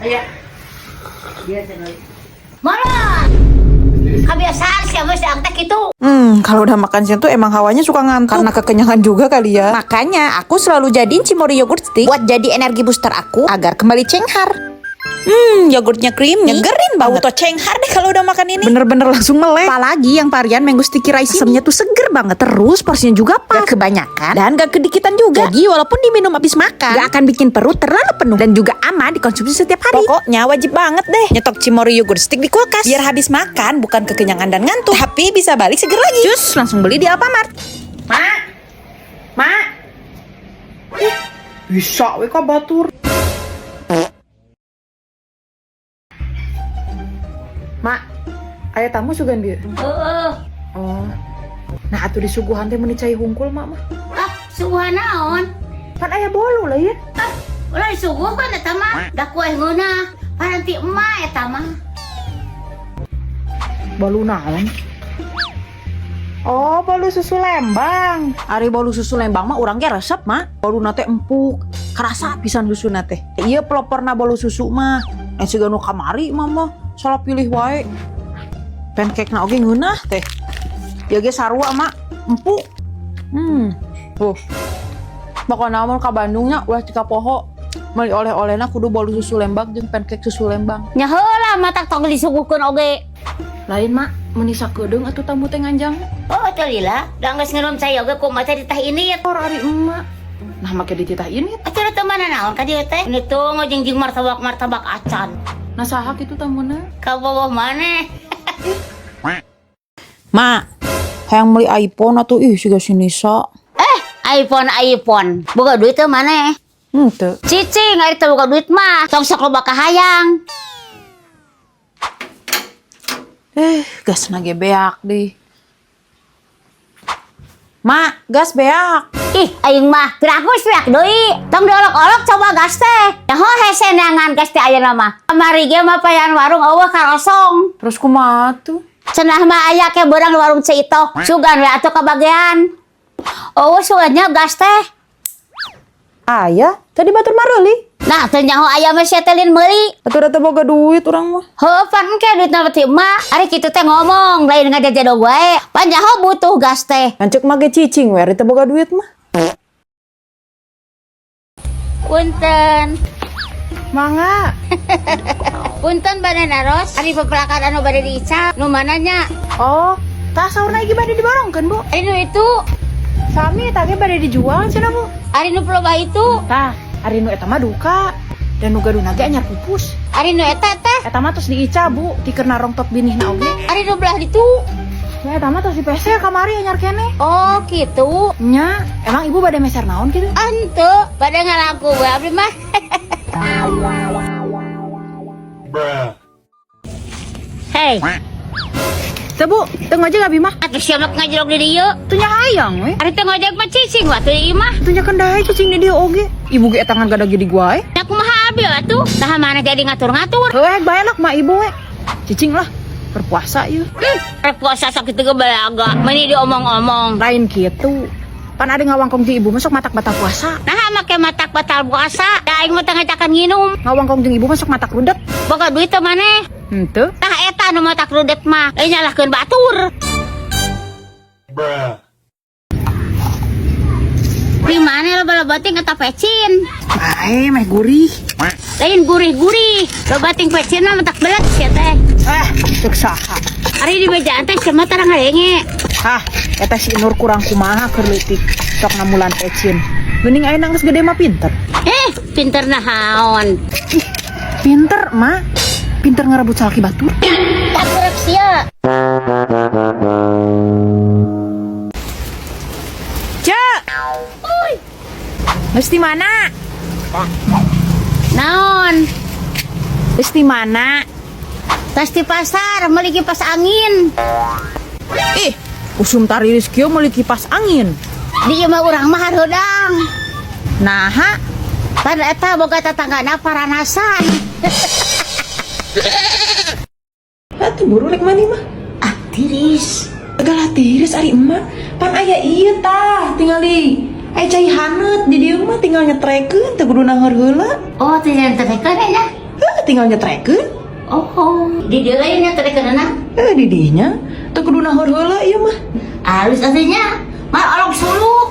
Ayo. Dia cenoi. Mana? Kebiasaan sih abis angkat itu. Kalau udah makan siang tuh emang hawanya suka ngantuk. Karena kekenyangan juga kali ya. Makanya aku selalu jadiin Cimory yogurt stick buat jadi energi booster aku agar kembali cenghar. Yogurtnya creamy, nyegerin banget. Auto cenghar deh kalau udah makan ini. Bener-bener langsung melek. Apalagi yang varian mango sticky rice ini. Asamnya tuh seger banget. Terus porsinya juga pas. Gak kebanyakan dan gak kedikitan juga. Jadi walaupun diminum habis makan, gak akan bikin perut terlalu penuh. Dan juga aman dikonsumsi setiap hari. Pokoknya wajib banget deh nyetok Cimory yogurt stick di kulkas. Biar habis makan bukan kekenyangan dan ngantuk, tapi bisa balik seger lagi. Cus, langsung beli di Alfamart. Mak. Bisa we kok batur. Mak, aya tamu sugan dia. Oh. Nah, atuh disuguhan teh meuni cai hungkul mak mah. Suguhan naon? Kan aya bolu lah ya. Ulah disuguhkan eta mah. Da kue ngeunah. Paranti emak eta mah. Bolu naon? Oh, bolu susu Lembang. Ari bolu susu Lembang mah urang ge resep, Mak. Bolu nate empuk, kerasa pisan susu nate. Ieu peloporna bolu susu mah. Siga nu kamari mama. Salah pilih wae. Pancake na oge ngeunah teh. Ieu ge sarua, Mak. Empuk. Tuh. Bakal naon ka Bandung nya ulah cika poho. Meuli oleh-olehna kudu bolu susu Lembang jeung pancake susu Lembang. Nya heula matak tong disuguhkeun oge. Lain Mak, meuni sakedeung atuh tamu teh nganjang. Oh, teh lila. Da geus ngeunum cai oge kumaha teh ditah ini. Or ari emak. Nah make dititah ini. Acara teh mana naon ka dieu teh? Ini tuh ngojeng martabak acan. Nah saha kitu tamuna? Ka bawah maneh. Mak, hayang beli iPhone atuh siga si Nisa. iPhone. Boga duit teh maneh? Henteu. Cicing ari teh boga duit mah. Tong sok loba kahayang. Gas nage beak deh. Mak, gas beak. Ih, aing mah pirakus pirak deui. Tong diolok-olok coba gas teh. Nyaho hese neangan gas teh ayeuna mah. Kamari ge mah payan warung eueuh karosong. Terus kumaha tuh? Cenah mah aya ke beurang warung Cito. Sugan we atuh kabagean. Eueuh sugannya gas teh. Aya, tadi batur mareuli. Nah, teu nyaho aya mah setelin meuli. Atuh da boga duit urang mah. Heuh, pan engke duitna teh mah. Ari kitu teh ngomong, lain ngajajadog wae. Pan nyaho butuh gas teh. Lancuk mah ge cicing we, ari teh boga duit mah. Punten. Mangga. Punten bade naros. Ari pepelakan anu bade diicap. Nu mananya? Oh, tah saurna iki bade diborongkeun, Bu. Ari nu itu. Sami eta ge bade dijual cenah, Bu. Ari nu peloba itu. Tah, ari nu eta mah duka. Dan nu gaduna ge anyar pupus. Ari nu eta teh. Eta mah tos diica, Bu, tikeun narong top binihna oge. Ari nu belah ditu. Ya eta mah tos di PC kamari anyar keneh. Oh, gitu. Nya, emang ibu bade meser naon kitu? Henteu, bade ngalaku we abdi mah. Hey, Teu Bu, teu ngojek abi mah. atuh siamak ngajrog di dieu. Teu nya hayang we. Ari teh ngojek mah cicing wa teh ieu mah. Teu nya kendai cicing di dieu oge. Ibu ge tangan gada ge di gua we. Da kumaha abi atuh? Saha mana jadi ngatur-ngatur. Heuh bae lah mah ibu we. Cicing lah. Berpuasa yuk. Rek puasa sakit teh balaga. Meni diomong-omong. Lain gitu. Pan ada ngawangkong di ibu masuk matak batal puasa. Nah, make matak batal puasa. Da aing mah teh ngajakan nginum. Ngawangkong jeung ibu masuk matak rudet. Boga duit teh maneh. Henteu. Tah eta nu matak rudet mah. Lain nyalahkeun batur. Di mana loba-loba ting eta pecin? Bae meh gurih. Lain gurih-gurih. Loba ting pecin mah matak belet sia teh. Cek saha. Ari di mejaan teh cenah tarang ngarenge. Eta si Nur kurang kumaha keur leutik. Sok namulan pecin. Geuning aya nangis gede mah pinter. Pinter nahaon. Pinter, mah. Pinter ngerebut salaki batur. Tak kurek sia. Cek. Uy. Mesti mana? Naon? Mesti mana? Tas di pasar, meuli kipas angin. Usum tariris kieu meuli kipas angin. Di imah urang mah harhodang. Naha? Pan eta boga tetanggana paranasan. Atuh buru rek mani mah. Tiris. Segala tiris ari emak. Pan aya ieu tah, tinggal di aya cai haneut di dieu mah tinggal nyetrekeun teu kudu nangeur heula. Oh, teh nyetrikeun nya. tinggal nyetrekeun. Oh, di dia lainnya tadi kenana. Di dinya teu kudu nahor heula ieu mah. Halus aslinya, mal olok suluk.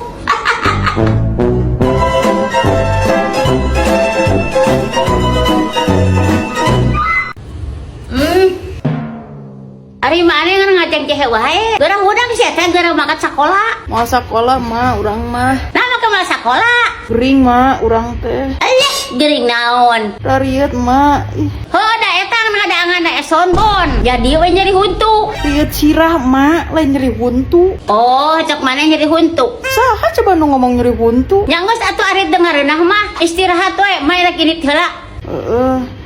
Ari mana yang ngajeng cehe wae? Gerang udang sih teh gerang makan sekolah. Mau sekolah mah urang mah. Nama kemal sekolah. Gering mah urang teh. Ayo, gering naon. Rariet mah. Oh, da eta ngadaangan da esonbon. Jadi we nyeri huntu. Riet sirah mah lain nyeri huntu. Oh, cek mana nyeri huntu? Saha coba nu ngomong nyeri huntu? Nyanggeus atuh ari dengereunah mah istirahat we, main rek ini heula. Heeh.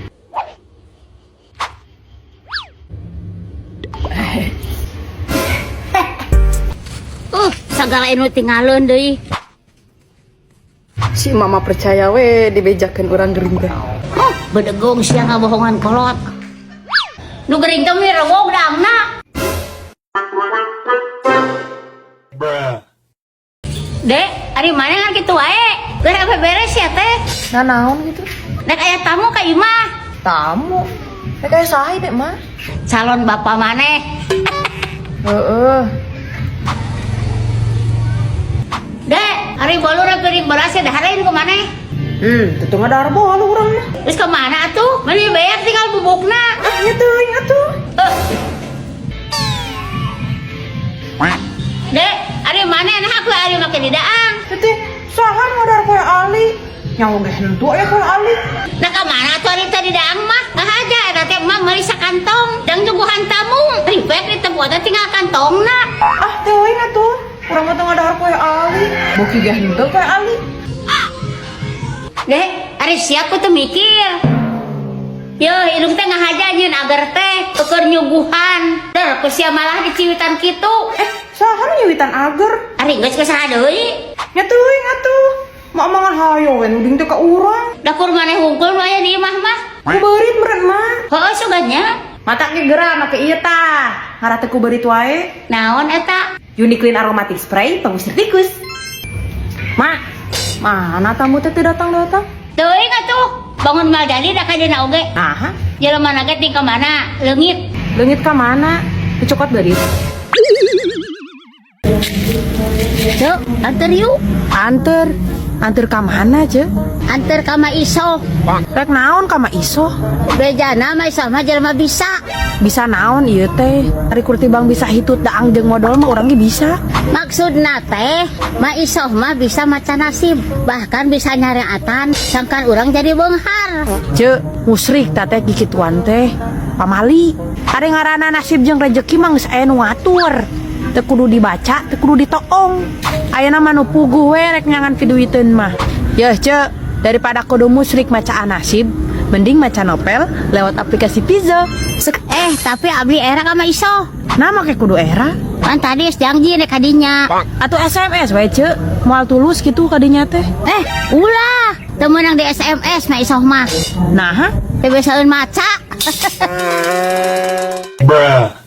Sagala inu tinggalin deui. Si mama percaya we dibejakeun urang gering teh. Bedegong sia ngabohongan kolot. Nu gering teh mi rewog dangna. Dek, ari mana ngan kitu wae? Geus apa beres ya teh? Naon gitu? Dek aya tamu ka imah. Tamu. Kayak saha dek mah? Calon bapak maneh. Heeh. Dek, ari bolu rek geuring beras ya dahareun ku maneh. Tentu ngadar boal urang mah. Geus ka mana atuh? Meni bayar tinggal bubukna. Nya teuing atuh. Dek, ari mana nah aku ari make di daang. Teh saha ngadar poe Ali? Nya oge henteu aya poe Ali. Nah ka mana atuh ari teh di daang mah? Aja eta teh mah meuli sakantong. Dang juguhan tamu. Ribet di tempat teh tinggal kantongna. Ah teuing atuh. Urang mah teu ngadar poe Ali. Boki ge henteu poe Ali. Dek, ari siap ku teu mikir. Yo, hidung teh ngahaja nyeun agar teh keur nyuguhan. Der, ku sia malah diciwitan kitu. Saha nu nyewitan ager? Ari geus kesaha deui. Nya teuing atuh. Mak mangan hayo we nuding teh ka urang. Dakur maneh hungkul aya di imah mah. Kubeurit meureun mah. Heueuh suganya. Mata ge geura make ieu tah. Ngara teh kubeurit wae. Naon eta? Uniclean aromatic spray pengusir tikus. Mak, mana tamu teh teu datang-datang? Teuing atuh. Bangun mal jadi da ka dina oge. Aha, Jelema na ge tinggal mana? Leungit. leungit ka mana? Dicokot beurit. Cuk, anter yuk. Anter ka mana, Ce? Anter ka Ma Iso. Rek naon ka Ma Iso? Bejana Ma Iso mah jelema bisa. Bisa naon ieu teh? Ari kurti bang bisa hitut daang jeung modal mah urang ge bisa. Maksudna teh, Ma Iso mah bisa maca nasib, bahkan bisa nyareatan sangkan urang jadi beunghar. Ce, musrik teh kikituan teh. Pamali. Ari ngaranna nasib jeung rejeki mah geus aya nu ngatur. Teu kudu dibaca, teu kudu ditoong. Ayeuna mah nu puguh we rek nyangan piduiteun mah. Yeuh, Ce, daripada kudu musrik macaan nasib, mending maca novel lewat aplikasi Pizza. Tapi abdi era ka Ma Iso. Nah, make kudu era. Kan tadi janji rek kadinya. Atau SMS we, Ce. Moal tulus gitu kadinya teh. Ulah, teu meunang di SMS Ma Iso mah. Nah, Teu biasaeun maca. Bruh.